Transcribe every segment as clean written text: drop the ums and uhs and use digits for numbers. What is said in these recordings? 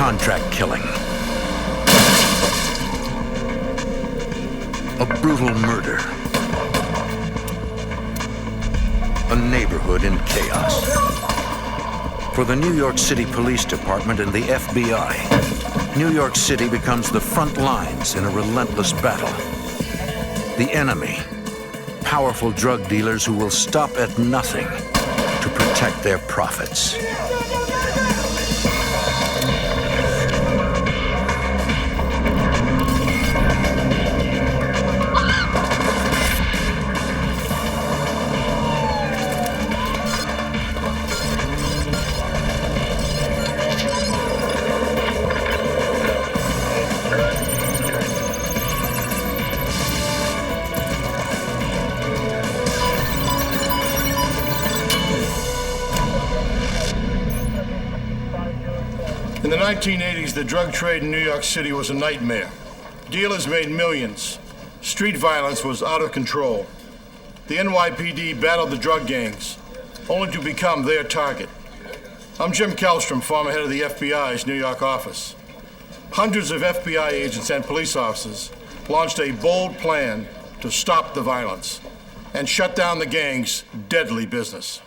contract killing. A brutal murder. A neighborhood in chaos. For the New York City Police Department and the FBI, New York City becomes the front lines in a relentless battle. The enemy, powerful drug dealers who will stop at nothing to protect their profits. In the 1980s, the drug trade in New York City was a nightmare. Dealers made millions. Street violence was out of control. The NYPD battled the drug gangs, only to become their target. I'm Jim Kellstrom, former head of the FBI's New York office. Hundreds of FBI agents and police officers launched a bold plan to stop the violence and shut down the gangs' deadly business.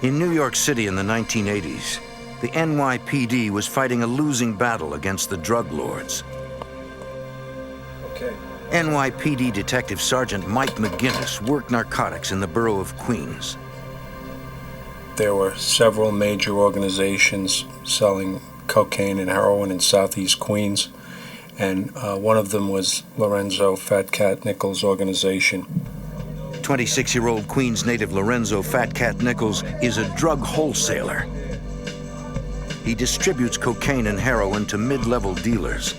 In New York City in the 1980s, the NYPD was fighting a losing battle against the drug lords. Okay. NYPD Detective Sergeant Mike McGinnis worked narcotics in the borough of Queens. There were several major organizations selling cocaine and heroin in southeast Queens, and one of them was Lorenzo Fat Cat Nichols' organization. 26-year-old Queens native Lorenzo Fat Cat Nichols is a drug wholesaler. He distributes cocaine and heroin to mid-level dealers.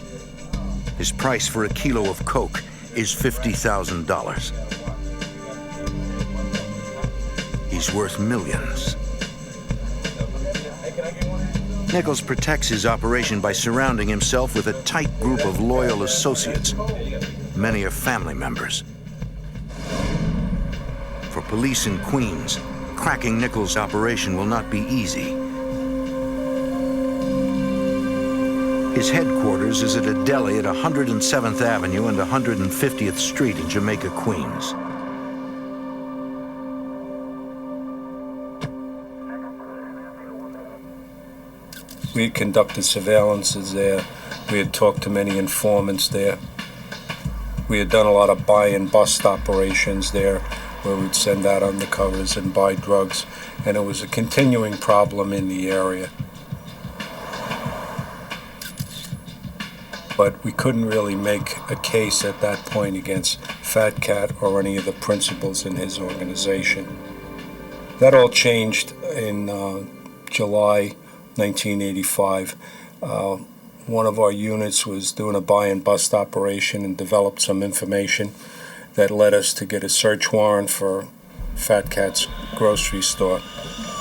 His price for a kilo of coke is $50,000. He's worth millions. Nichols protects his operation by surrounding himself with a tight group of loyal associates. Many are family members. For police in Queens, cracking Nichols' operation will not be easy. His headquarters is at a deli at 107th Avenue and 150th Street in Jamaica, Queens. We had conducted surveillances there. We had talked to many informants there. We had done a lot of buy and bust operations there, where we'd send out undercovers and buy drugs, and it was a continuing problem in the area. But we couldn't really make a case at that point against Fat Cat or any of the principals in his organization. That all changed in July 1985. One of our units was doing a buy and bust operation and developed some information that led us to get a search warrant for Fat Cat's grocery store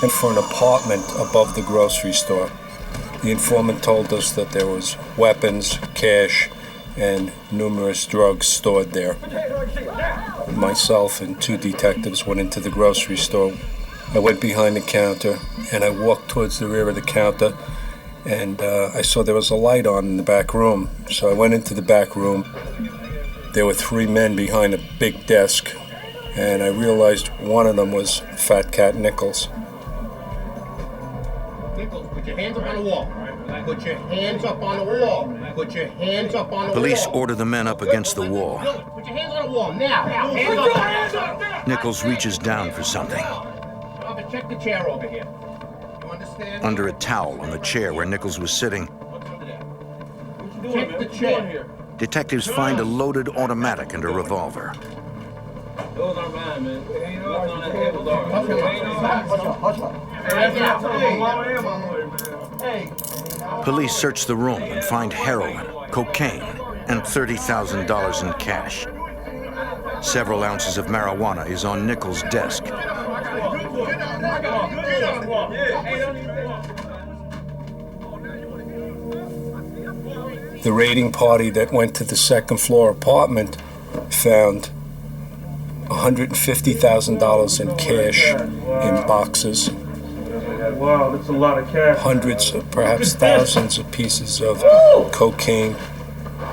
and for an apartment above the grocery store. The informant told us that there was weapons, cash, and numerous drugs stored there. Myself and two detectives went into the grocery store. I went behind the counter and I walked towards the rear of the counter, and I saw there was a light on in the back room. So I went into the back room. There were three men behind a big desk, and I realized one of them was Fat Cat Nichols. Nichols, put your hands up on the wall. Put your hands up on the wall. Put your hands up on the wall. Police order the men up against the wall. Put your hands on the wall, now. Hands up. Nichols reaches down for something. Check the chair over here. You understand? Under a towel on the chair where Nichols was sitting, check the chair. detectives find a loaded automatic and a revolver. Those are mine, man. Ain't nothing on that table, dog. Police search the room and find heroin, cocaine, and $30,000 in cash. Several ounces of marijuana is on Nichols' desk. The raiding party that went to the second floor apartment found $150,000 in cash in boxes. Wow, that's a lot of cash. Hundreds, perhaps thousands of pieces of cocaine,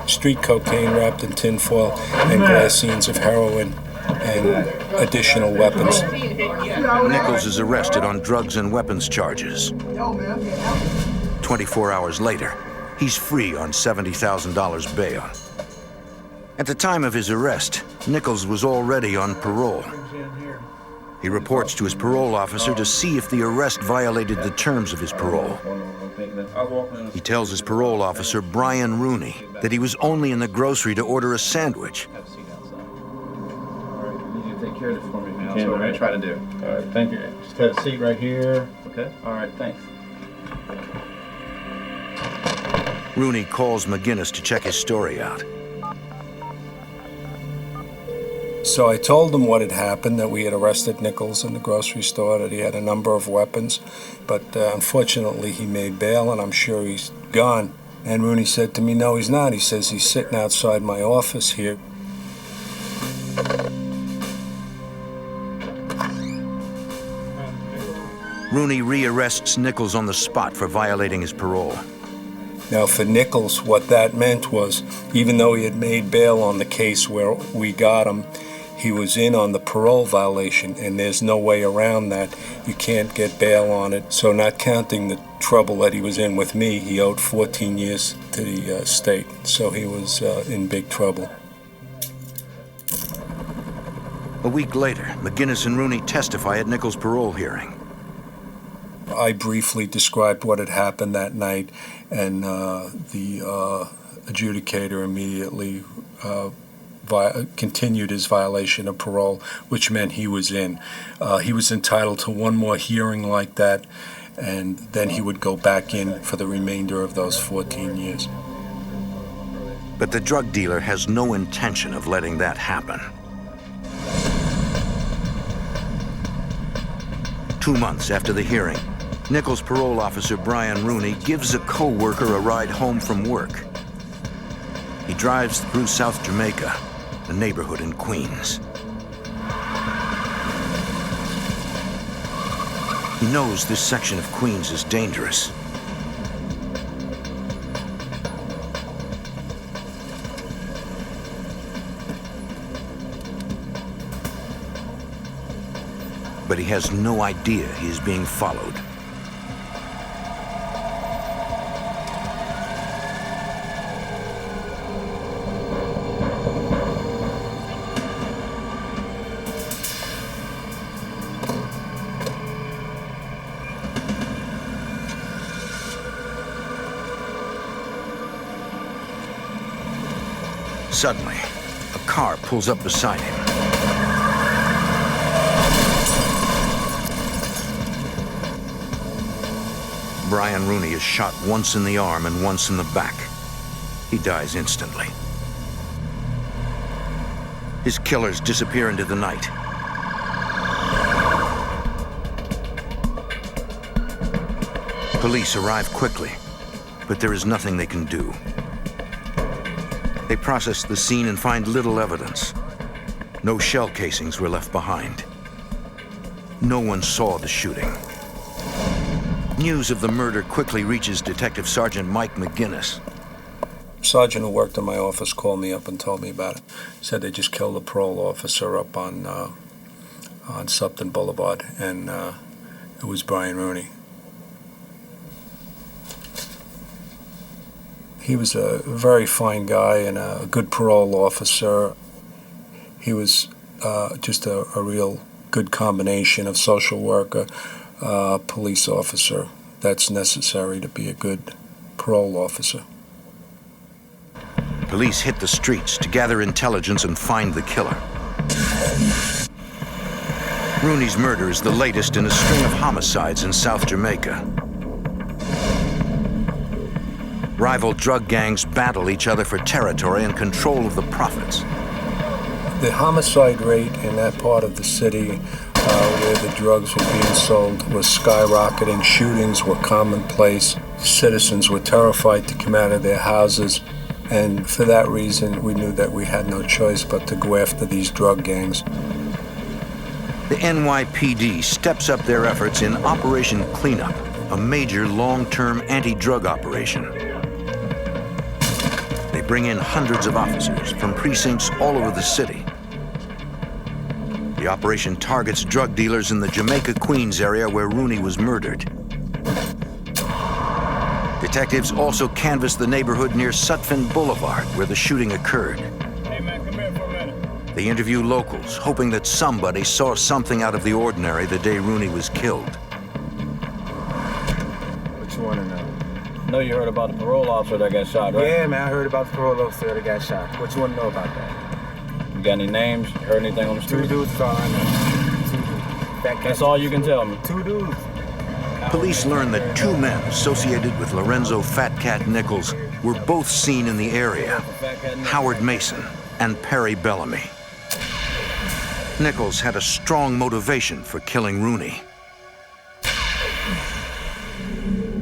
street cocaine wrapped in tinfoil, and glassines of heroin and additional weapons. Nichols is arrested on drugs and weapons charges. 24 hours later, he's free on $70,000 bail. At the time of his arrest, Nichols was already on parole. He reports to his parole officer to see if the arrest violated the terms of his parole. He tells his parole officer, Brian Rooney, that he was only in the grocery to order a sandwich. Take care of this for me now. That's what we're going to try to do. All right, thank you. Just have a seat right here. Okay. All right, thanks. Rooney calls McGinnis to check his story out. So I told him what had happened, that we had arrested Nichols in the grocery store, that he had a number of weapons, but unfortunately he made bail and I'm sure he's gone. And Rooney said to me, no, he's not. He says he's sitting outside my office here. Rooney rearrests Nichols on the spot for violating his parole. Now, for Nichols, what that meant was, even though he had made bail on the case where we got him, he was in on the parole violation, and there's no way around that. You can't get bail on it. So not counting the trouble that he was in with me, he owed 14 years to the state. So he was in big trouble. A week later, McGinnis and Rooney testify at Nichols' parole hearing. I briefly described what had happened that night, and the adjudicator immediately continued his violation of parole, which meant he was in. He was entitled to one more hearing like that, and then he would go back in for the remainder of those 14 years. But the drug dealer has no intention of letting that happen. 2 months after the hearing, Nichols' parole officer Brian Rooney gives a co-worker a ride home from work. He drives through South Jamaica, a neighborhood in Queens. He knows this section of Queens is dangerous. But he has no idea he is being followed. Suddenly, a car pulls up beside him. Brian Rooney is shot once in the arm and once in the back. He dies instantly. His killers disappear into the night. Police arrive quickly, but there is nothing they can do. They process the scene and find little evidence. No shell casings were left behind. No one saw the shooting. News of the murder quickly reaches Detective Sergeant Mike McGinnis. Sergeant who worked in my office called me up and told me about it. Said they just killed a parole officer up on Supton Boulevard, and it was Brian Rooney. He was a very fine guy and a good parole officer. He was just a real good combination of social worker, police officer. That's necessary to be a good parole officer. Police hit the streets to gather intelligence and find the killer. Rooney's murder is the latest in a string of homicides in South Jamaica. Rival drug gangs battle each other for territory and control of the profits. The homicide rate in that part of the city where the drugs were being sold was skyrocketing. Shootings were commonplace. Citizens were terrified to come out of their houses. And for that reason, we knew that we had no choice but to go after these drug gangs. The NYPD steps up their efforts in Operation Cleanup, a major long-term anti-drug operation. They bring in hundreds of officers from precincts all over the city. The operation targets drug dealers in the Jamaica, Queens area where Rooney was murdered. Detectives also canvass the neighborhood near Sutphin Boulevard where the shooting occurred. Hey man, come here for a minute. They interview locals, hoping that somebody saw something out of the ordinary the day Rooney was killed. What you want to know? I know you heard about the parole officer that got shot, right? Yeah, man, I heard about the parole officer that got shot. What you want to know about that? You got any names? You heard anything on the street? Two dudes, that's all I know. Two dudes. Fat Cat. That's all you can tell me. Two dudes. Police learn that two men associated with Lorenzo Fat Cat Nichols were both seen in the area, Howard Mason and Perry Bellamy. Nichols had a strong motivation for killing Rooney.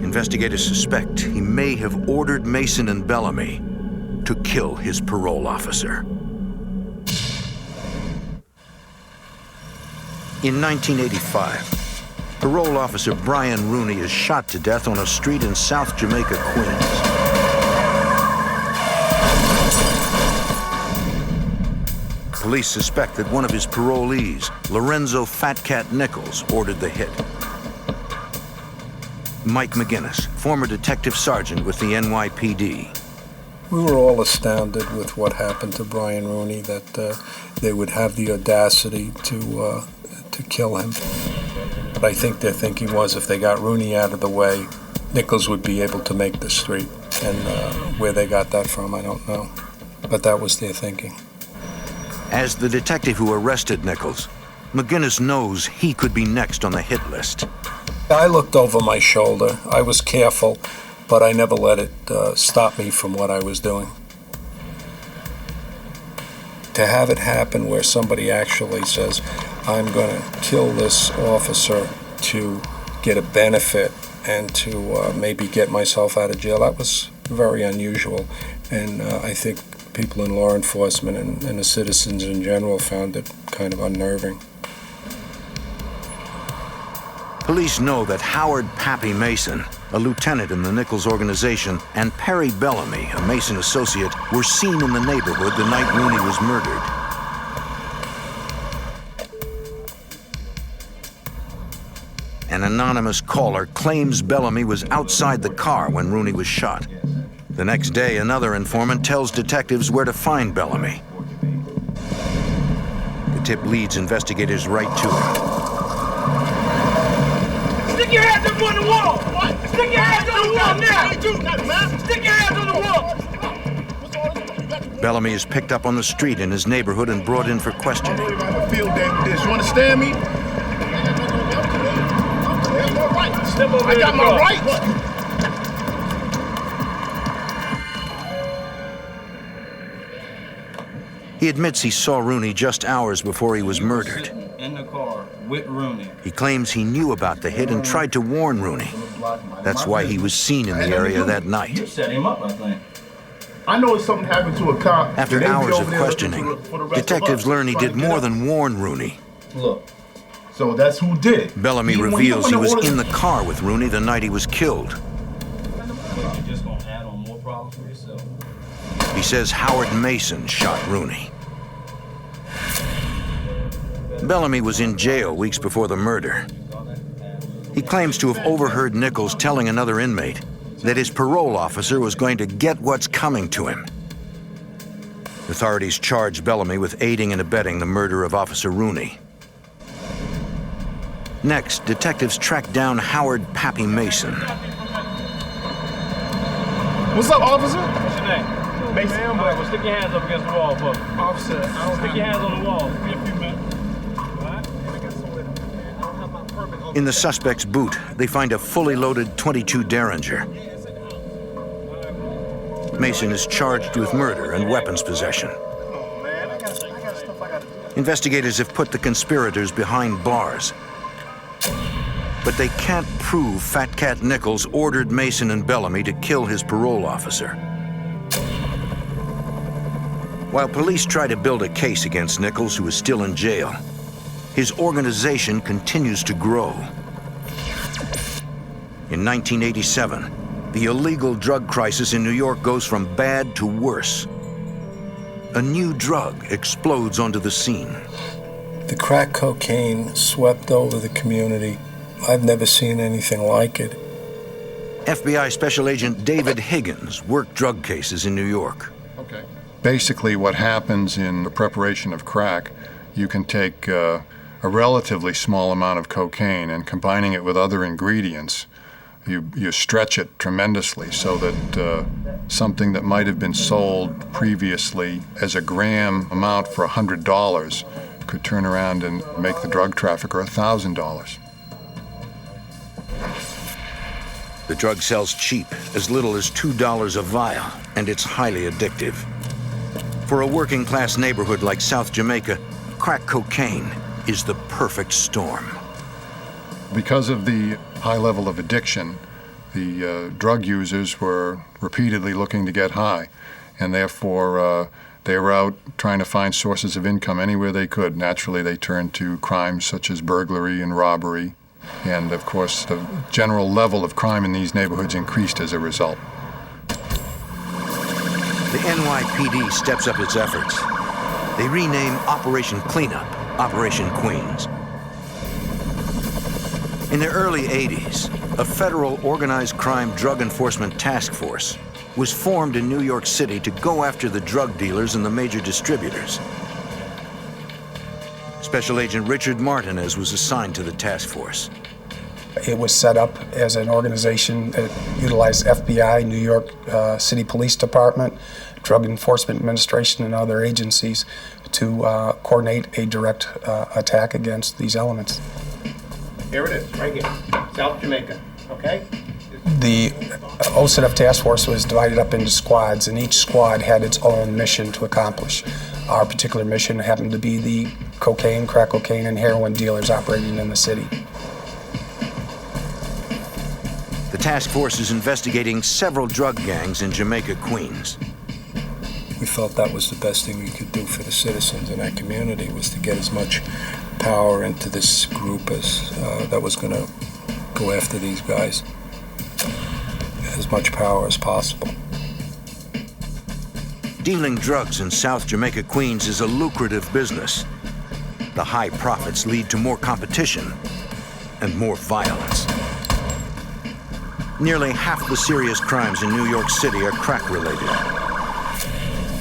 Investigators suspect he may have ordered Mason and Bellamy to kill his parole officer. In 1985, parole officer Brian Rooney is shot to death on a street in South Jamaica, Queens. Police suspect that one of his parolees, Lorenzo Fat Cat Nichols, ordered the hit. Mike McGinnis, former detective sergeant with the NYPD. We were all astounded with what happened to Brian Rooney, that they would have the audacity to kill him. But I think their thinking was if they got Rooney out of the way, Nichols would be able to make the street. And where they got that from, I don't know. But that was their thinking. As the detective who arrested Nichols, McGinnis knows he could be next on the hit list. I looked over my shoulder. I was careful, but I never let it stop me from what I was doing. To have it happen where somebody actually says, I'm going to kill this officer to get a benefit and to maybe get myself out of jail, that was very unusual. And I think people in law enforcement and the citizens in general found it kind of unnerving. Police know that Howard Pappy Mason, a lieutenant in the Nichols organization, and Perry Bellamy, a Mason associate, were seen in the neighborhood the night Rooney was murdered. An anonymous caller claims Bellamy was outside the car when Rooney was shot. The next day, another informant tells detectives where to find Bellamy. The tip leads investigators right to him. Stick your hands up on the wall! What? Stick your hands on the wall now! Stick your hands on the wall! Bellamy is picked up on the street in his neighborhood and brought in for questioning. I have a field day with this. You understand me? I got my rights. He admits he saw Rooney just hours before he was murdered. In the car with Rooney. He claims he knew about the hit and tried to warn Rooney. That's why he was seen in the area that You night. set him up, I think. I know if something happened to a cop. After they'd be hours over of there looking questioning, for the rest of detectives us, learn he trying did to get more up. than warn Rooney. Look. So that's who did it. Bellamy When reveals he you was order- in the car with Rooney the night he was killed. You're just gonna add on more problems for yourself. He says Howard Mason shot Rooney. Bellamy was in jail weeks before the murder. He claims to have overheard Nichols telling another inmate that his parole officer was going to get what's coming to him. Authorities charge Bellamy with aiding and abetting the murder of Officer Rooney. Next, detectives track down Howard Pappy Mason. What's up, officer? What's your name? Mason. All right, well, stick your hands up against the wall for me. Officer, I don't Stick your hands on the wall. Give me a few minutes. In the suspect's boot, they find a fully loaded .22 Derringer. Mason is charged with murder and weapons possession. Investigators have put the conspirators behind bars. But they can't prove Fat Cat Nichols ordered Mason and Bellamy to kill his parole officer. While police try to build a case against Nichols, who is still in jail, his organization continues to grow. In 1987, the illegal drug crisis in New York goes from bad to worse. A new drug explodes onto the scene. The crack cocaine swept over the community. I've never seen anything like it. FBI Special Agent David Higgins worked drug cases in New York. Okay. Basically, what happens in the preparation of crack, you can take a relatively small amount of cocaine and combining it with other ingredients, you stretch it tremendously so that something that might have been sold previously as a gram amount for $100 could turn around and make the drug trafficker $1,000. The drug sells cheap, as little as $2 a vial, and it's highly addictive. For a working-class neighborhood like South Jamaica, crack cocaine is the perfect storm. Because of the high level of addiction, the drug users were repeatedly looking to get high, and therefore they were out trying to find sources of income anywhere they could. Naturally, they turned to crimes such as burglary and robbery, and of course, the general level of crime in these neighborhoods increased as a result. The NYPD steps up its efforts. They rename Operation Cleanup Operation Queens. In the early 80s, a federal organized crime drug enforcement task force was formed in New York City to go after the drug dealers and the major distributors. Special Agent Richard Martinez was assigned to the task force. It was set up as an organization that utilized FBI, New York City Police Department, Drug Enforcement Administration, and other agencies to coordinate a direct attack against these elements. Here it is, right here, South Jamaica, okay? The OCDF task force was divided up into squads, and each squad had its own mission to accomplish. Our particular mission happened to be the cocaine, crack cocaine, and heroin dealers operating in the city. The task force is investigating several drug gangs in Jamaica, Queens. We felt that was the best thing we could do for the citizens in that community, was to get as much power into this group as that was going to go after these guys. As much power as possible. Dealing drugs in South Jamaica, Queens is a lucrative business. The high profits lead to more competition and more violence. Nearly half the serious crimes in New York City are crack-related.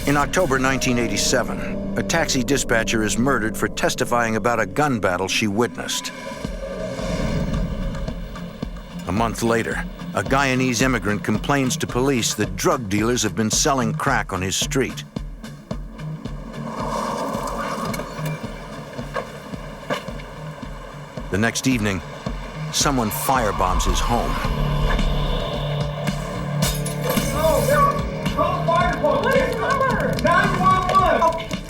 In October 1987, a taxi dispatcher is murdered for testifying about a gun battle she witnessed. A month later, a Guyanese immigrant complains to police that drug dealers have been selling crack on his street. The next evening, someone firebombs his home. What is the number? 911.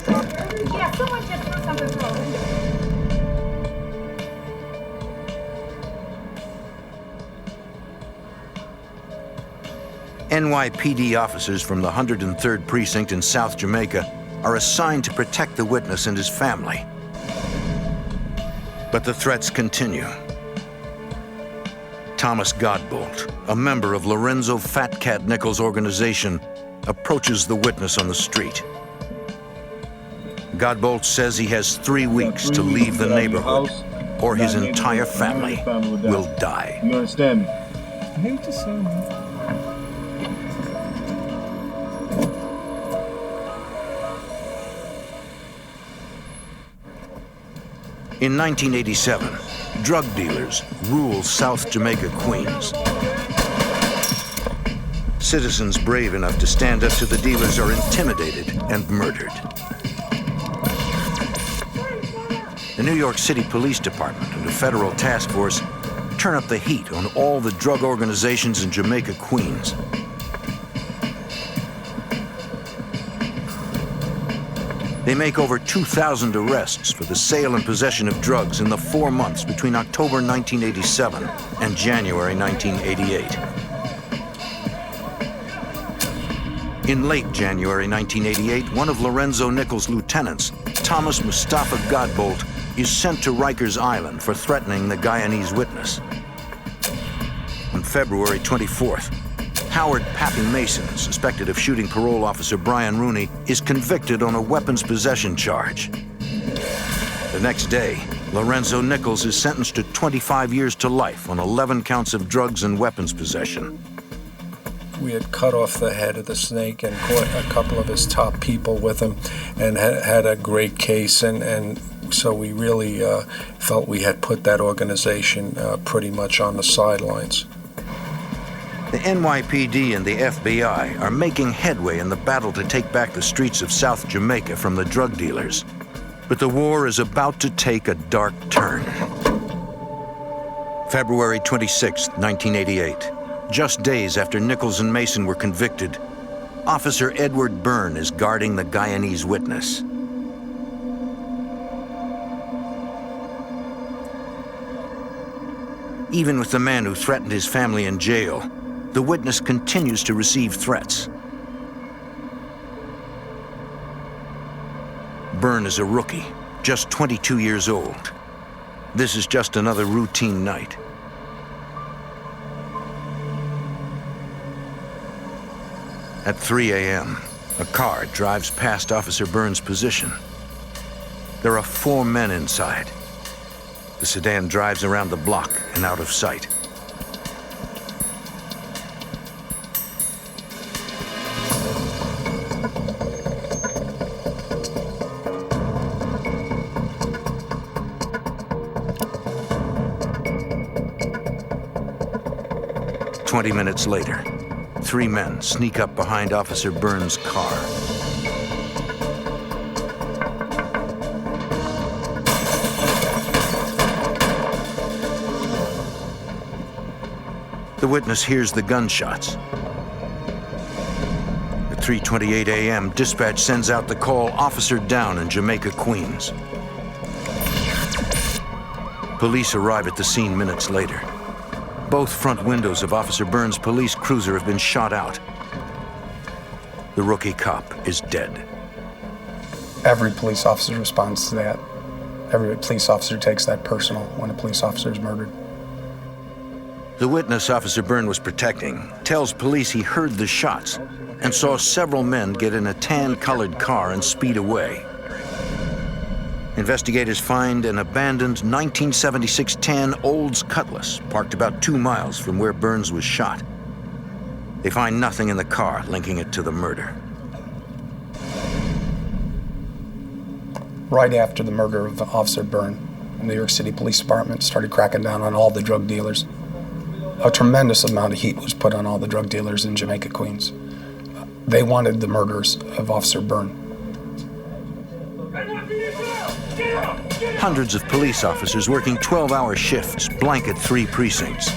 Okay. Yeah, someone just put something through a window. NYPD officers from the 103rd Precinct in South Jamaica are assigned to protect the witness and his family. But the threats continue. Thomas Godbolt, a member of Lorenzo Fat Cat Nichols' organization, approaches the witness on the street. Godbolt says he has 3 weeks to leave the neighborhood, or his entire family will die. You understand me? I hate to say that. In 1987, drug dealers rule South Jamaica, Queens. Citizens brave enough to stand up to the dealers are intimidated and murdered. The New York City Police Department and a federal task force turn up the heat on all the drug organizations in Jamaica, Queens. They make over 2,000 arrests for the sale and possession of drugs in the 4 months between October 1987 and January 1988. In late January 1988, one of Lorenzo Nichols' lieutenants, Thomas Mustafa Godbolt, is sent to Rikers Island for threatening the Guyanese witness. On February 24th, Howard Pappy Mason, suspected of shooting parole officer Brian Rooney, is convicted on a weapons possession charge. The next day, Lorenzo Nichols is sentenced to 25 years to life on 11 counts of drugs and weapons possession. We had cut off the head of the snake and caught a couple of his top people with him and had a great case, and so we really felt we had put that organization pretty much on the sidelines. The NYPD and the FBI are making headway in the battle to take back the streets of South Jamaica from the drug dealers. But the war is about to take a dark turn. February 26, 1988. Just days after Nichols and Mason were convicted, Officer Edward Byrne is guarding the Guyanese witness. Even with the man who threatened his family in jail, the witness continues to receive threats. Byrne is a rookie, just 22 years old. This is just another routine night. At 3 a.m., a car drives past Officer Byrne's position. There are 4 men inside. The sedan drives around the block and out of sight. "20 minutes later, 3 men sneak up behind Officer Byrne's car. The witness hears the gunshots. At 3:28 a.m., dispatch sends out the call, "Officer down" in Jamaica, Queens. Police arrive at the scene minutes later. Both front windows of Officer Byrne's police cruiser have been shot out. The rookie cop is dead. Every police officer responds to that. Every police officer takes that personal when a police officer is murdered. The witness Officer Byrne was protecting tells police he heard the shots and saw several men get in a tan-colored car and speed away. Investigators find an abandoned 1976 tan Olds Cutlass parked about 2 miles from where Byrne was shot. They find nothing in the car linking it to the murder. Right after the murder of Officer Byrne, the New York City Police Department started cracking down on all the drug dealers. A tremendous amount of heat was put on all the drug dealers in Jamaica, Queens. They wanted the murders of Officer Byrne. Hundreds of police officers working 12-hour shifts blanket 3 precincts.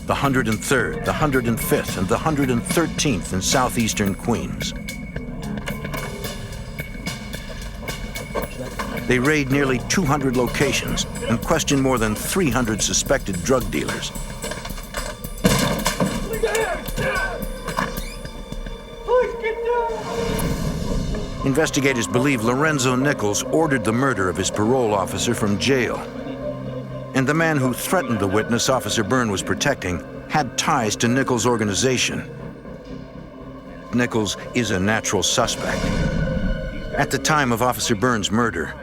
The 103rd, the 105th, and the 113th in southeastern Queens. They raid nearly 200 locations and question more than 300 suspected drug dealers. Investigators believe Lorenzo Nichols ordered the murder of his parole officer from jail. And the man who threatened the witness Officer Byrne was protecting had ties to Nichols' organization. Nichols is a natural suspect. At the time of Officer Byrne's murder,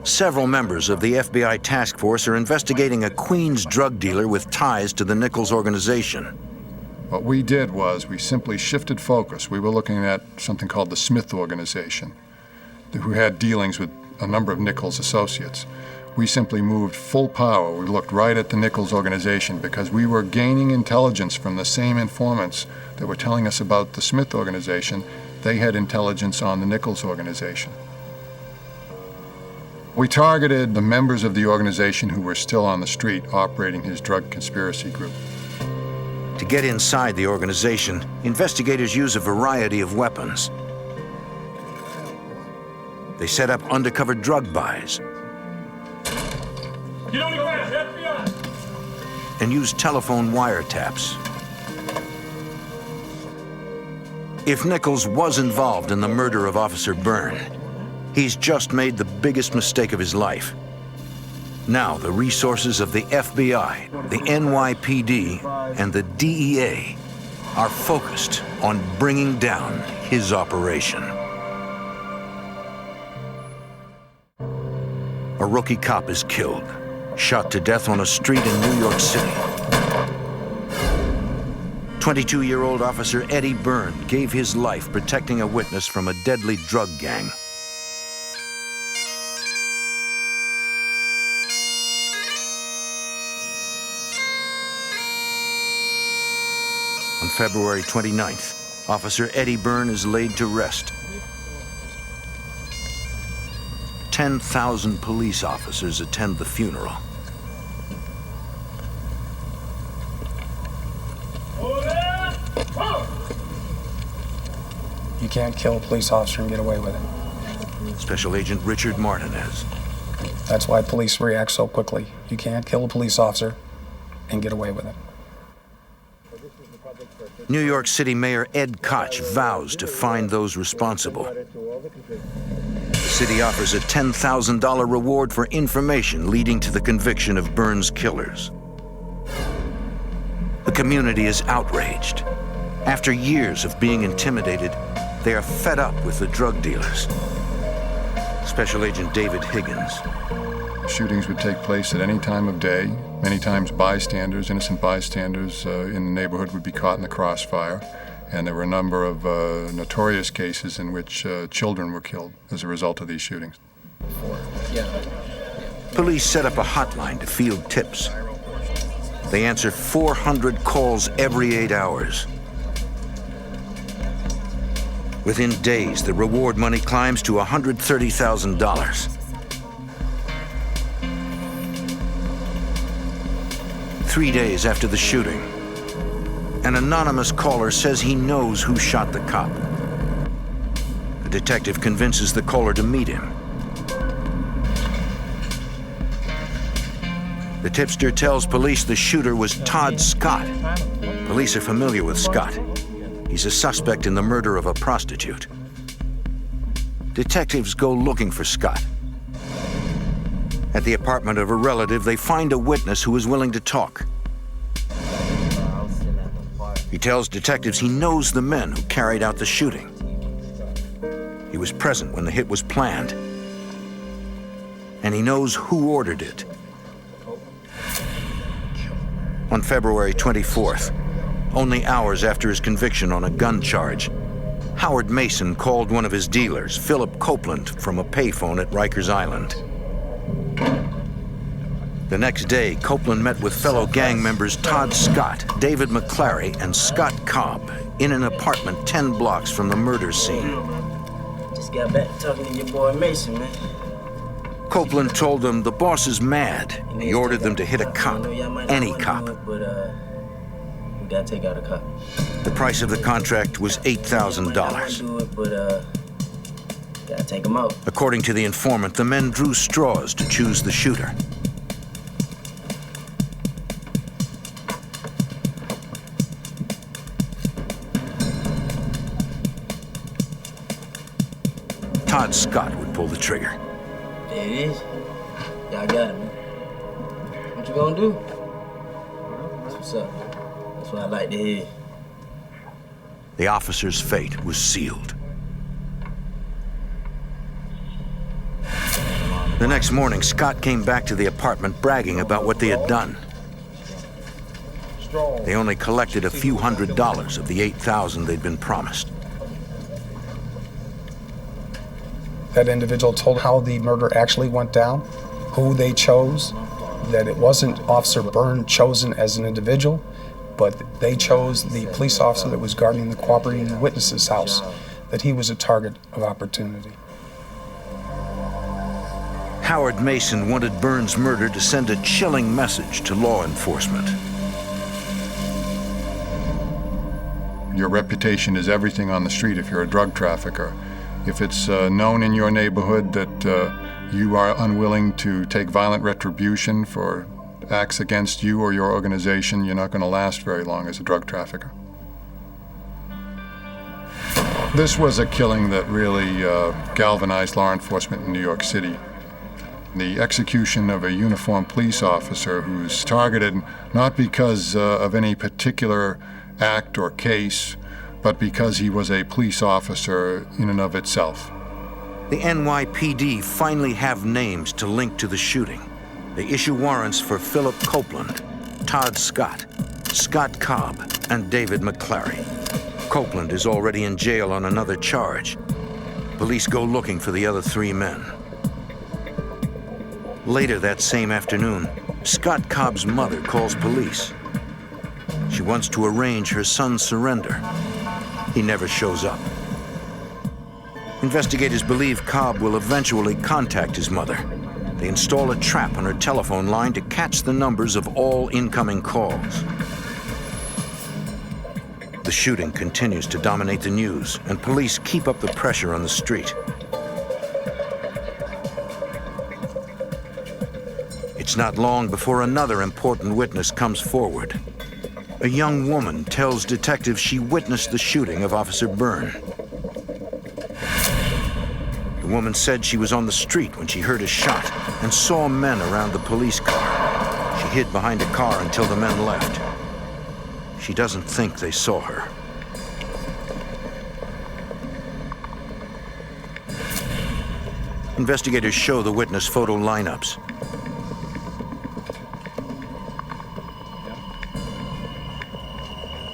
several members of the FBI task force are investigating a Queens drug dealer with ties to the Nichols organization. What we did was we simply shifted focus. We were looking at something called the Smith Organization, who had dealings with a number of Nichols associates. We simply moved full power. We looked right at the Nichols organization because we were gaining intelligence from the same informants that were telling us about the Smith organization. They had intelligence on the Nichols organization. We targeted the members of the organization who were still on the street operating his drug conspiracy group. To get inside the organization, investigators use a variety of weapons. They set up undercover drug buys Get on the ground, FBI! and use telephone wiretaps. If Nichols was involved in the murder of Officer Byrne, he's just made the biggest mistake of his life. Now the resources of the FBI, the NYPD, and the DEA are focused on bringing down his operation. A rookie cop is killed, shot to death on a street in New York City. 22-year-old Officer Eddie Byrne gave his life protecting a witness from a deadly drug gang. On February 29th, Officer Eddie Byrne is laid to rest. 10,000 police officers attend the funeral. You can't kill a police officer and get away with it. Special Agent Richard Martinez. That's why police react so quickly. You can't kill a police officer and get away with it. New York City Mayor Ed Koch vows to find those responsible. The city offers a $10,000 reward for information leading to the conviction of Byrne's killers. The community is outraged. After years of being intimidated, they are fed up with the drug dealers. Special Agent David Higgins. Shootings would take place at any time of day. Many times bystanders, innocent bystanders in the neighborhood would be caught in the crossfire. And there were a number of notorious cases in which children were killed as a result of these shootings. Police set up a hotline to field tips. They answer 400 calls every 8 hours. Within days, the reward money climbs to $130,000. 3 days after the shooting, an anonymous caller says he knows who shot the cop. The detective convinces the caller to meet him. The tipster tells police the shooter was Todd Scott. Police are familiar with Scott. He's a suspect in the murder of a prostitute. Detectives go looking for Scott. At the apartment of a relative, they find a witness who is willing to talk. He tells detectives he knows the men who carried out the shooting. He was present when the hit was planned. And he knows who ordered it. On February 24th, only hours after his conviction on a gun charge, Howard Mason called one of his dealers, Philip Copeland, from a payphone at Rikers Island. The next day, Copeland met with fellow gang members Todd Scott, David McClary, and Scott Cobb in an apartment 10 blocks from the murder scene. Just got back talking to your boy Mason, man. Copeland told them the boss is mad. He ordered them to hit a cop, any cop. But we gotta take out a cop. The price of the contract was $8,000. Gotta take him out. According to the informant, the men drew straws to choose the shooter. Todd Scott would pull the trigger. There it is. Y'all got him, man. What you gonna do? That's what's up. That's what I like to hear. The officer's fate was sealed. The next morning, Scott came back to the apartment bragging about what they had done. They only collected a few $100s of the $8,000 they'd been promised. That individual told how the murder actually went down, who they chose, that it wasn't Officer Byrne chosen as an individual, but they chose the police officer that was guarding the cooperating witness's house, that he was a target of opportunity. Howard Mason wanted Byrne's murder to send a chilling message to law enforcement. Your reputation is everything on the street if you're a drug trafficker. If it's known in your neighborhood that you are unwilling to take violent retribution for acts against you or your organization, you're not going to last very long as a drug trafficker. This was a killing that really galvanized law enforcement in New York City. The execution of a uniformed police officer who's targeted not because of any particular act or case, but because he was a police officer in and of itself. The NYPD finally have names to link to the shooting. They issue warrants for Philip Copeland, Todd Scott, Scott Cobb, and David McClary. Copeland is already in jail on another charge. Police go looking for the other 3 men. Later that same afternoon, Scott Cobb's mother calls police. She wants to arrange her son's surrender. He never shows up. Investigators believe Cobb will eventually contact his mother. They install a trap on her telephone line to catch the numbers of all incoming calls. The shooting continues to dominate the news, and police keep up the pressure on the street. It's not long before another important witness comes forward. A young woman tells detectives she witnessed the shooting of Officer Byrne. The woman said she was on the street when she heard a shot and saw men around the police car. She hid behind a car until the men left. She doesn't think they saw her. Investigators show the witness photo lineups.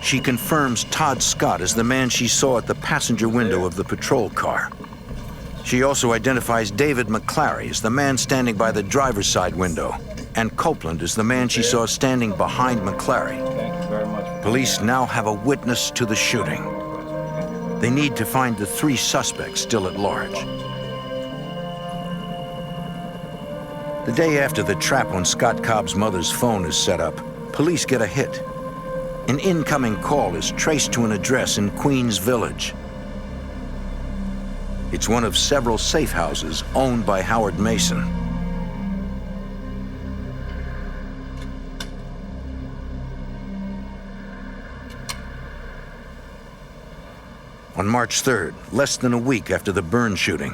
She confirms Todd Scott as the man she saw at the passenger window of the patrol car. She also identifies David McClary as the man standing by the driver's side window, and Copeland is the man she saw standing behind McClary. Thank you very much. Police now have a witness to the shooting. They need to find the 3 suspects still at large. The day after the trap on Scott Cobb's mother's phone is set up, police get a hit. An incoming call is traced to an address in Queens Village. It's one of several safe houses owned by Howard Mason. On March 3rd, less than a week after the Byrne shooting,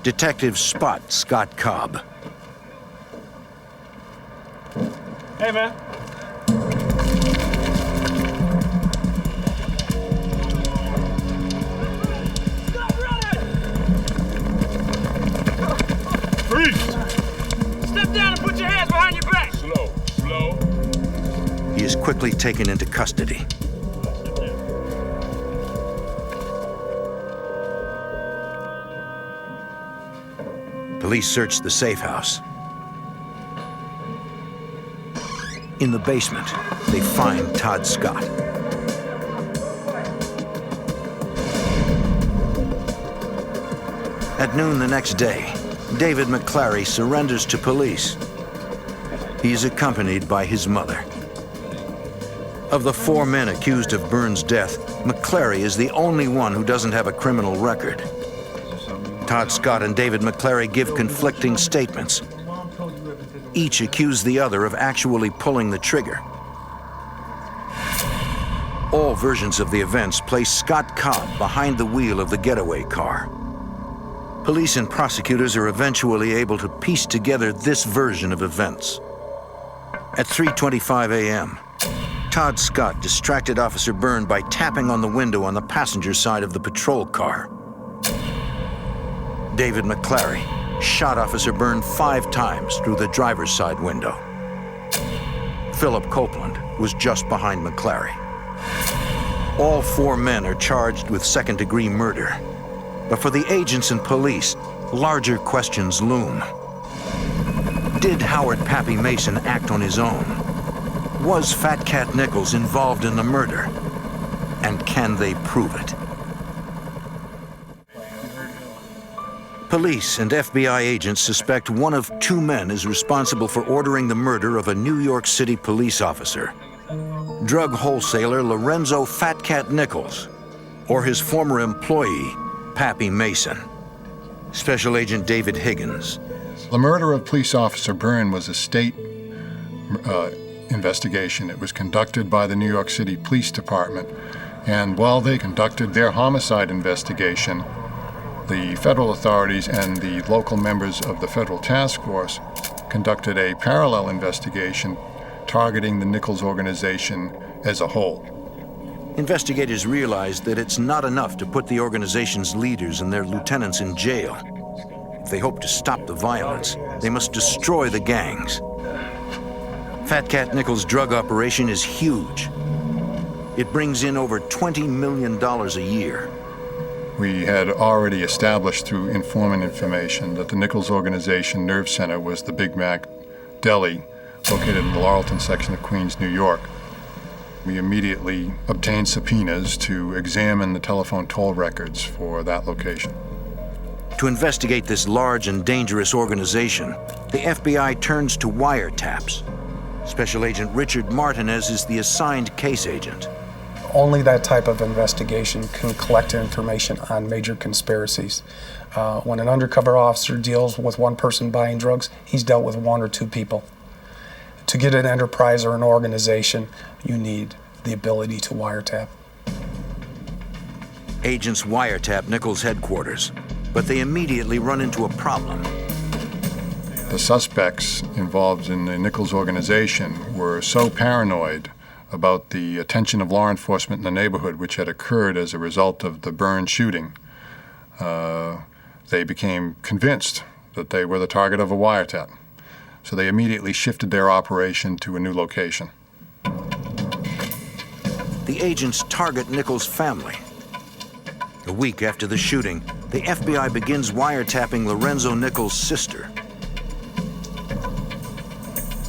detectives spot Scott Cobb. Hey, man. Step down and put your hands behind your back. Slow, slow. He is quickly taken into custody. Police search the safe house. In the basement, they find Todd Scott. At noon the next day, David McClary surrenders to police. He is accompanied by his mother. Of the 4 men accused of Byrne's death, McClary is the only one who doesn't have a criminal record. Todd Scott and David McClary give conflicting statements. Each accuse the other of actually pulling the trigger. All versions of the events place Scott Cobb behind the wheel of the getaway car. Police and prosecutors are eventually able to piece together this version of events. At 3:25 a.m., Todd Scott distracted Officer Byrne by tapping on the window on the passenger side of the patrol car. David McClary shot Officer Byrne 5 times through the driver's side window. Philip Copeland was just behind McClary. All 4 men are charged with second-degree murder. But for the agents and police, larger questions loom. Did Howard Pappy Mason act on his own? Was Fat Cat Nichols involved in the murder? And can they prove it? Police and FBI agents suspect one of 2 men is responsible for ordering the murder of a New York City police officer. Drug wholesaler Lorenzo Fat Cat Nichols, or his former employee, Pappy Mason. Special Agent David Higgins. The murder of police officer Byrne was a state investigation. It was conducted by the New York City Police Department. And while they conducted their homicide investigation, the federal authorities and the local members of the federal task force conducted a parallel investigation targeting the Nichols organization as a whole. Investigators realized that it's not enough to put the organization's leaders and their lieutenants in jail. If they hope to stop the violence, they must destroy the gangs. Fat Cat Nichols' drug operation is huge. It brings in over $20 million a year. We had already established through informant information that the Nichols Organization Nerve Center was the Big Mac Deli located in the Laurelton section of Queens, New York. We immediately obtained subpoenas to examine the telephone toll records for that location. To investigate this large and dangerous organization, the FBI turns to wiretaps. Special Agent Richard Martinez is the assigned case agent. Only that type of investigation can collect information on major conspiracies. When an undercover officer deals with one person buying drugs, he's dealt with one or two people. To get an enterprise or an organization, you need the ability to wiretap. Agents wiretap Nichols' headquarters, but they immediately run into a problem. The suspects involved in the Nichols organization were so paranoid about the attention of law enforcement in the neighborhood, which had occurred as a result of the Byrne shooting. They became convinced that they were the target of a wiretap. So they immediately shifted their operation to a new location. The agents target Nichols' family. A week after the shooting, the FBI begins wiretapping Lorenzo Nichols' sister.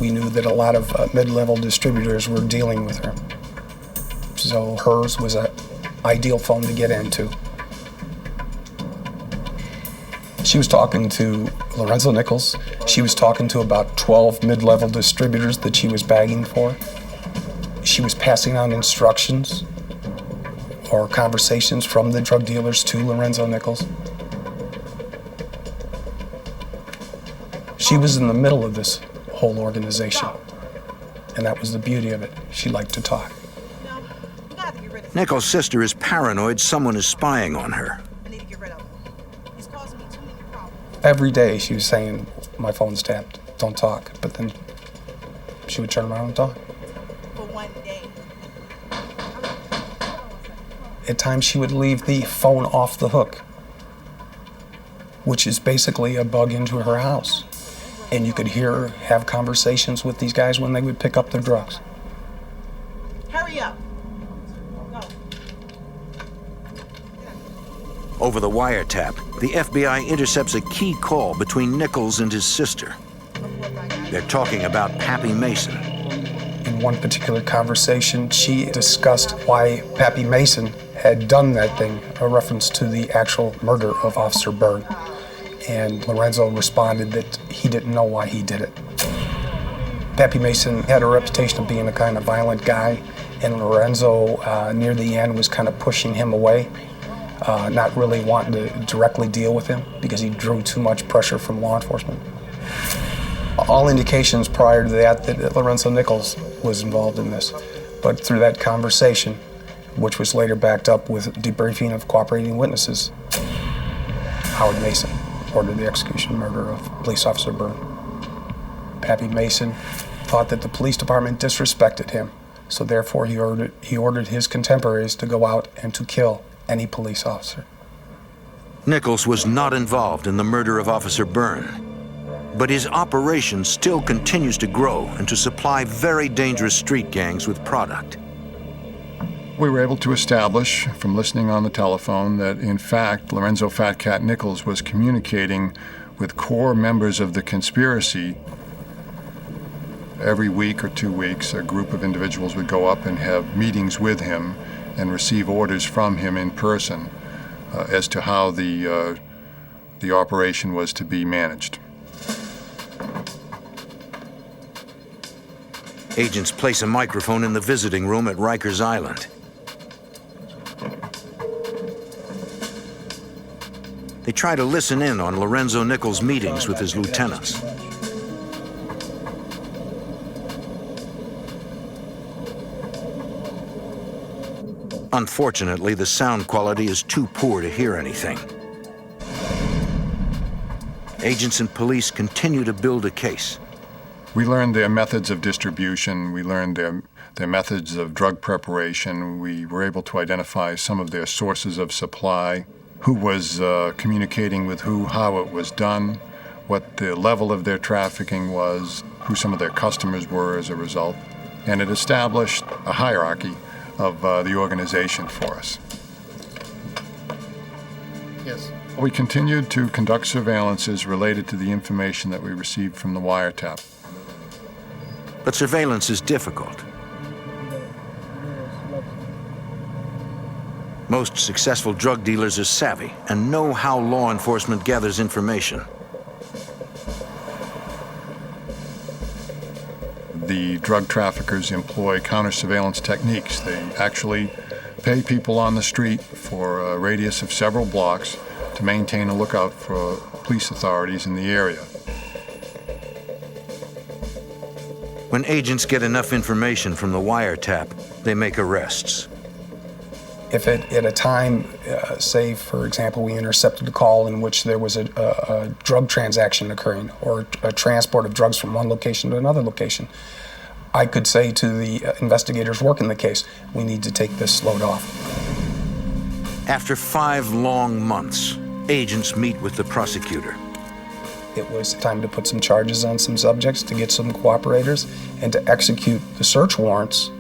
We knew that a lot of mid-level distributors were dealing with her. So hers was an ideal phone to get into. She was talking to Lorenzo Nichols. She was talking to about 12 mid-level distributors that she was bagging for. She was passing on instructions or conversations from the drug dealers to Lorenzo Nichols. She was in the middle of this whole organization, and that was the beauty of it. She liked to talk. Nichols' sister is paranoid someone is spying on her. Every day she was saying, my phone's tapped, don't talk. But then she would turn around and talk. For one day. At times she would leave the phone off the hook, which is basically a bug into her house. And you could hear her have conversations with these guys when they would pick up their drugs. Hurry up. Go. Over the wiretap, the FBI intercepts a key call between Nichols and his sister. They're talking about Pappy Mason. In one particular conversation, she discussed why Pappy Mason had done that thing, a reference to the actual murder of Officer Byrne. And Lorenzo responded that he didn't know why he did it. Pappy Mason had a reputation of being a kind of violent guy, and Lorenzo, near the end, was kind of pushing him away, not really wanting to directly deal with him because he drew too much pressure from law enforcement. All indications prior to that Lorenzo Nichols was involved in this, but through that conversation, which was later backed up with debriefing of cooperating witnesses, Howard Mason ordered the execution and murder of Police Officer Byrne. Pappy Mason thought that the police department disrespected him, so therefore he ordered his contemporaries to go out and to kill any police officer. Nichols was not involved in the murder of Officer Byrne, but his operation still continues to grow and to supply very dangerous street gangs with product. We were able to establish from listening on the telephone that, in fact, Lorenzo Fat Cat Nichols was communicating with core members of the conspiracy. Every week or 2 weeks, a group of individuals would go up and have meetings with him and receive orders from him in person as to how the operation was to be managed. Agents place a microphone in the visiting room at Rikers Island. They try to listen in on Lorenzo Nichols' meetings with his lieutenants. Unfortunately, the sound quality is too poor to hear anything. Agents and police continue to build a case. We learned their methods of distribution. We learned their methods of drug preparation. We were able to identify some of their sources of supply, who was communicating with who, how it was done, what the level of their trafficking was, who some of their customers were as a result. And it established a hierarchy of the organization for us. Yes. We continued to conduct surveillances related to the information that we received from the wiretap. But surveillance is difficult. Most successful drug dealers are savvy and know how law enforcement gathers information. The drug traffickers employ counter-surveillance techniques. They actually pay people on the street for a radius of several blocks to maintain a lookout for police authorities in the area. When agents get enough information from the wiretap, they make arrests. If at a time, say, for example, we intercepted a call in which there was a drug transaction occurring or a transport of drugs from one location to another location, I could say to the investigators working the case, we need to take this load off. After 5 long months, agents meet with the prosecutor. It was time to put some charges on some subjects, to get some cooperators, and to execute the search warrants,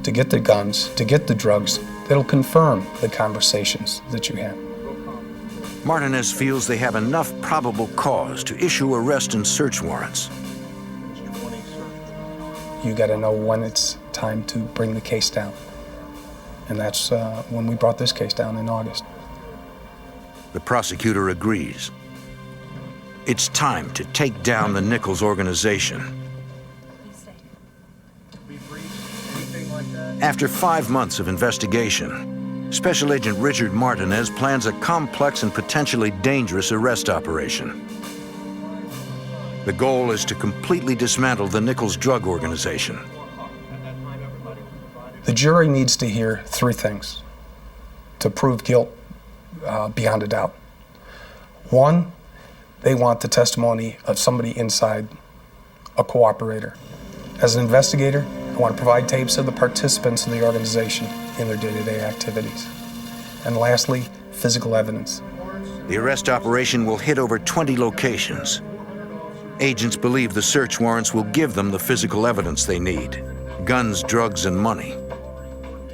to get the guns, to get the drugs that'll confirm the conversations that you have. Martinez feels they have enough probable cause to issue arrest and search warrants. You got to know when it's time to bring the case down. And that's when we brought this case down in August. The prosecutor agrees. It's time to take down the Nichols organization. After 5 months of investigation, Special Agent Richard Martinez plans a complex and potentially dangerous arrest operation. The goal is to completely dismantle the Nichols drug organization. The jury needs to hear 3 things to prove guilt beyond a doubt. 1, they want the testimony of somebody inside, a cooperator. As an investigator, I want to provide tapes of the participants in the organization in their day-to-day activities. And lastly, physical evidence. The arrest operation will hit over 20 locations. Agents believe the search warrants will give them the physical evidence they need: guns, drugs, and money.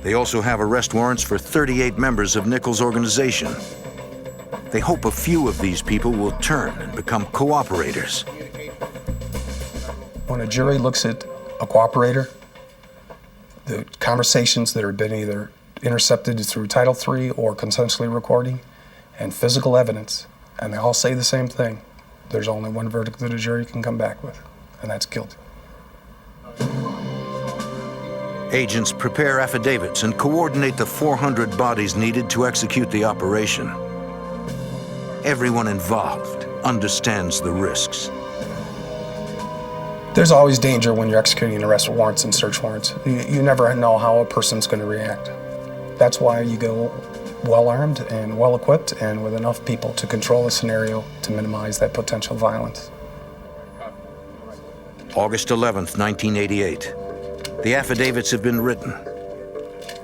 They also have arrest warrants for 38 members of Nichols' organization. They hope a few of these people will turn and become cooperators. When a jury looks at a cooperator, the conversations that have been either intercepted through Title III or consensually recording, and physical evidence, and they all say the same thing, there's only one verdict that a jury can come back with, and that's guilty. Agents prepare affidavits and coordinate the 400 bodies needed to execute the operation. Everyone involved understands the risks. There's always danger when you're executing arrest warrants and search warrants. You never know how a person's going to react. That's why you go well-armed and well-equipped and with enough people to control the scenario to minimize that potential violence. August 11th, 1988. The affidavits have been written.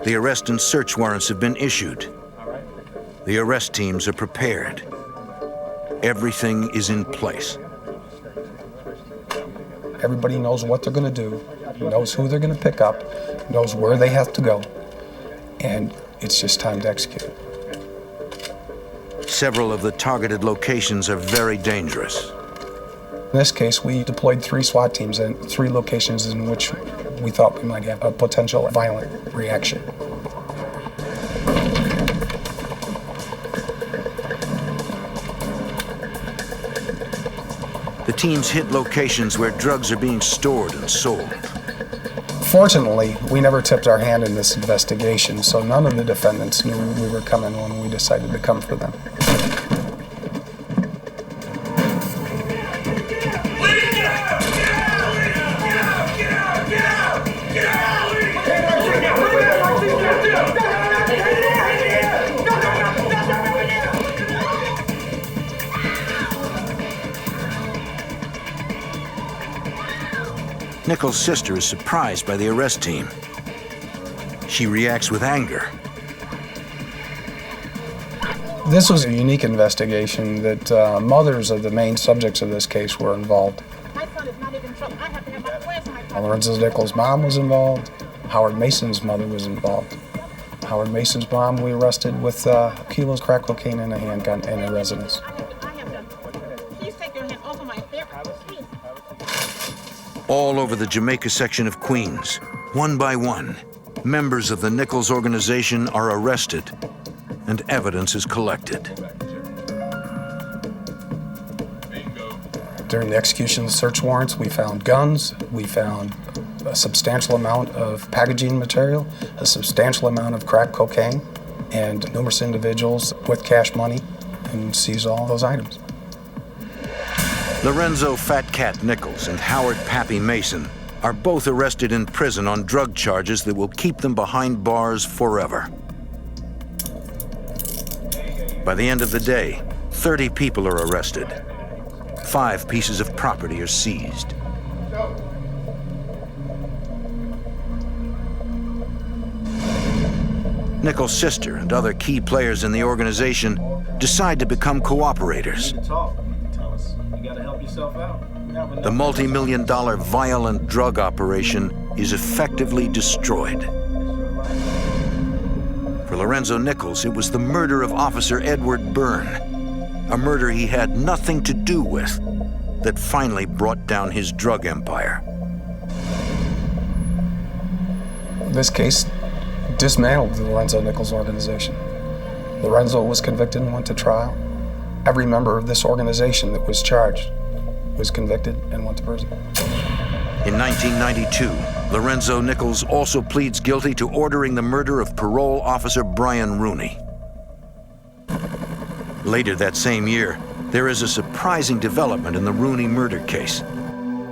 The arrest and search warrants have been issued. The arrest teams are prepared. Everything is in place. Everybody knows what they're going to do, knows who they're going to pick up, knows where they have to go, and it's just time to execute. Several of the targeted locations are very dangerous. In this case, we deployed 3 SWAT teams in 3 locations in which we thought we might have a potential violent reaction. The teams hit locations where drugs are being stored and sold. Fortunately, we never tipped our hand in this investigation, so none of the defendants knew we were coming when we decided to come for them. Nichols' sister is surprised by the arrest team. She reacts with anger. This was a unique investigation that mothers of the main subjects of this case were involved. My son is not even in trouble. I have to have where's my son? Lorenzo Nichols' mom was involved. Howard Mason's mother was involved. Howard Mason's mom we arrested with kilos crack cocaine and a handgun in her residence. Please take your hand off of my hair. Please. All over the Jamaica section of Queens, one by one, members of the Nichols organization are arrested and evidence is collected. During the execution of the search warrants, we found guns, we found a substantial amount of packaging material, a substantial amount of crack cocaine, and numerous individuals with cash money, and seized all those items. Lorenzo Fat Cat Nichols and Howard Pappy Mason are both arrested in prison on drug charges that will keep them behind bars forever. By the end of the day, 30 people are arrested. 5 pieces of property are seized. Nichols' sister and other key players in the organization decide to become cooperators. The multi-million-dollar violent drug operation is effectively destroyed. For Lorenzo Nichols, it was the murder of Officer Edward Byrne, a murder he had nothing to do with, that finally brought down his drug empire. This case dismantled the Lorenzo Nichols organization. Lorenzo was convicted and went to trial. Every member of this organization that was charged was convicted and went to prison. In 1992, Lorenzo Nichols also pleads guilty to ordering the murder of parole officer Brian Rooney. Later that same year, there is a surprising development in the Rooney murder case.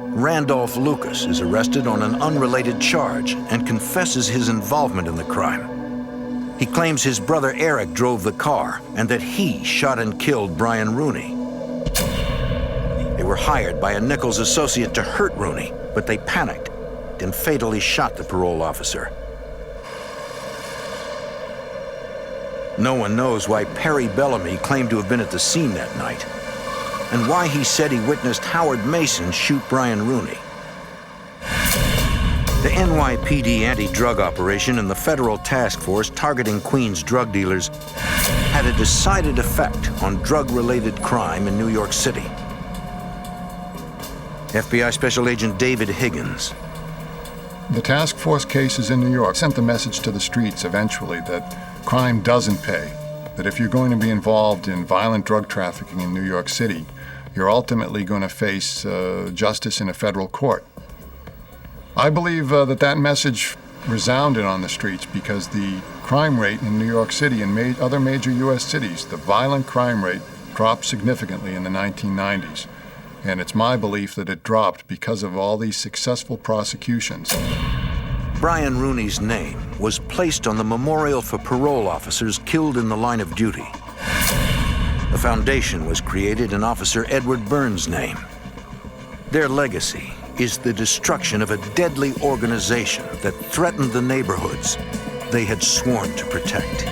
Randolph Lucas is arrested on an unrelated charge and confesses his involvement in the crime. He claims his brother Eric drove the car and that he shot and killed Brian Rooney. They were hired by a Nichols associate to hurt Rooney, but they panicked and fatally shot the parole officer. No one knows why Perry Bellamy claimed to have been at the scene that night, and why he said he witnessed Howard Mason shoot Brian Rooney. The NYPD anti-drug operation and the federal task force targeting Queens drug dealers had a decided effect on drug-related crime in New York City. FBI Special Agent David Higgins. The task force cases in New York sent the message to the streets eventually that crime doesn't pay, that if you're going to be involved in violent drug trafficking in New York City, you're ultimately going to face justice in a federal court. I believe that message resounded on the streets because the crime rate in New York City and other major U.S. cities, the violent crime rate dropped significantly in the 1990s. And it's my belief that it dropped because of all these successful prosecutions. Brian Rooney's name was placed on the memorial for parole officers killed in the line of duty. A foundation was created in Officer Edward Byrne's name. Their legacy is the destruction of a deadly organization that threatened the neighborhoods they had sworn to protect.